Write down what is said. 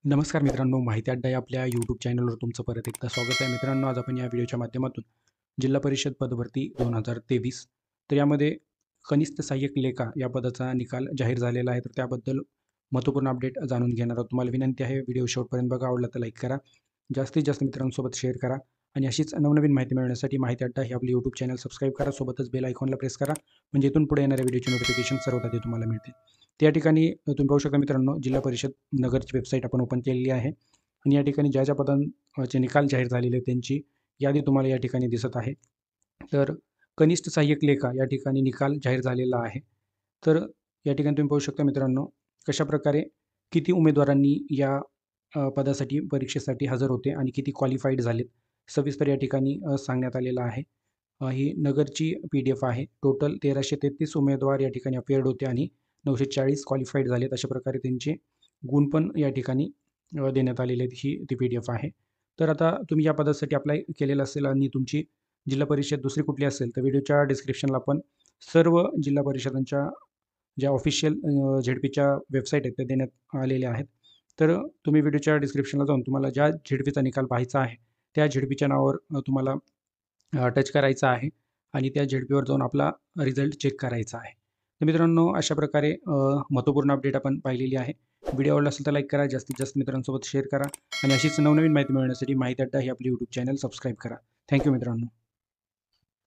नमस्कार मित्रांनो, माहिती अड्डा या आपल्या यूट्यूब चॅनलवर तुमचं परत एकदा स्वागत आहे. मित्रांनो, आज आपण या व्हिडिओच्या माध्यमातून जिल्हा परिषद पदभरती 2023 तर यामध्ये कनिष्ठ सहाय्यक लेखा या पदाचा निकाल जाहीर झालेला आहे. तर त्याबद्दल महत्त्वपूर्ण अपडेट जाणून घेणार आहोत. तुम्हाला विनंती आहे, व्हिडिओ शेवटपर्यंत बघा. आवडला तर लाईक करा, जास्तीत जास्त मित्रांसोबत शेअर करा आणि अशीच नवनवीन माहिती मिळवण्यासाठी माहिती अड्डा हे आपले यूट्यूब चॅनल सबस्क्राईब करा. सोबतच बेल आयकॉनला प्रेस करा, म्हणजे इथून पुढे येणाऱ्या व्हिडिओची नोटिफिकेशन सर्वात आधी तुम्हाला मिळतील. त्या ठिकाणी तुम्ही पाहू शकता मित्रांनो, जिल्हा परिषद नगरची वेबसाईट आपण ओपन केलेली आहे आणि या ठिकाणी ज्या पदांचे निकाल जाहीर झालेले आहेत त्यांची यादी तुम्हाला या ठिकाणी दिसत आहे. तर कनिष्ठ सहाय्यक लेखा या ठिकाणी निकाल जाहीर झालेला आहे. तर या ठिकाणी तुम्ही पाहू शकता मित्रांनो, कशाप्रकारे किती उमेदवारांनी या पदासाठी परीक्षेसाठी हजर होते आणि किती क्वालिफाईड झालेत, सविस्तर या ठिकाणी सांगण्यात आलेलं आहे. ही नगरची PDF आहे. टोटल 1333 उमेदवार या ठिकाणी अपिअर्ड होते आणि 940 क्वालिफाईड झालेत. अशा प्रकारे त्यांचे गुण पण या ठिकाणी देण्यात आलेले आहेत. ही ती PDF आहे. तर आता तुम्ही या पदासाठी अप्लाय केलेलं असेल आणि तुमची जिल्हा परिषद दुसरी कुठली असेल, तर व्हिडिओच्या डिस्क्रिप्शनला आपण सर्व जिल्हा परिषदांच्या ज्या ऑफिशियल झेडपीच्या वेबसाईट आहेत त्या देण्यात आलेल्या आहेत. तर तुम्ही व्हिडिओच्या डिस्क्रिप्शनला जाऊन तुम्हाला ज्या झेडपीचा निकाल पाहायचा आहे, त्या झेडपीच्या नावावर तुम्हाला टच करायचा आहे आणि त्या झेडपीवर जाऊन आपला रिझल्ट चेक करायचा आहे. तर मित्रांनो, अशा प्रकारे महत्त्वपूर्ण अपडेट आपण पाहिलेली आहे. व्हिडिओ आवडला असेल तर लाईक करा, जास्तीत जास्त मित्रांसोबत शेअर करा आणि अशीच नवनवीन माहिती मिळवण्यासाठी माहिती अड्डा ही आपली यूट्यूब चॅनल सबस्क्राईब करा. थँक्यू मित्रांनो.